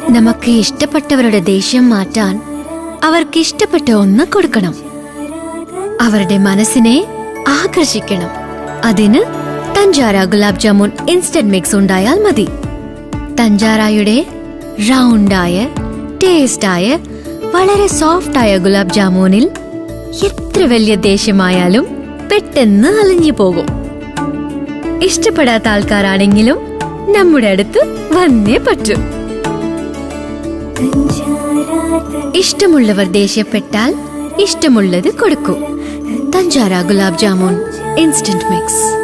നമുക്ക് ഇഷ്ടപ്പെട്ടവരുടെ ദേഷ്യം മാറ്റാൻ അവർക്ക് ഇഷ്ടപ്പെട്ട ഒന്ന് കൊടുക്കണം. അവരുടെ മനസ്സിനെ ആകർഷിക്കണം. അതിന് തഞ്ചാര ഗുലാബ് ജാമുൻ ഇൻസ്റ്റന്റ് മിക്സ് ഉണ്ടായാൽ മതി. തഞ്ചാരയുടെ റൗണ്ടായ ടേസ്റ്റായ വളരെ സോഫ്റ്റായ ഗുലാബ് ജാമുനിൽ എത്ര വലിയ ദേഷ്യമായാലും പെട്ടെന്ന് അലിഞ്ഞു പോകും. ഇഷ്ടപ്പെടാത്ത ആൾക്കാരാണെങ്കിലും നമ്മുടെ അടുത്ത് വന്നേ പറ്റൂ. ഇഷ്ടമുള്ളവർ ദേഷ്യപ്പെട്ടാൽ ഇഷ്ടമുള്ളത് കൊടുക്കൂ. തഞ്ചാര ഗുലാബ് ജാമുൻ ഇൻസ്റ്റന്റ് മിക്സ്.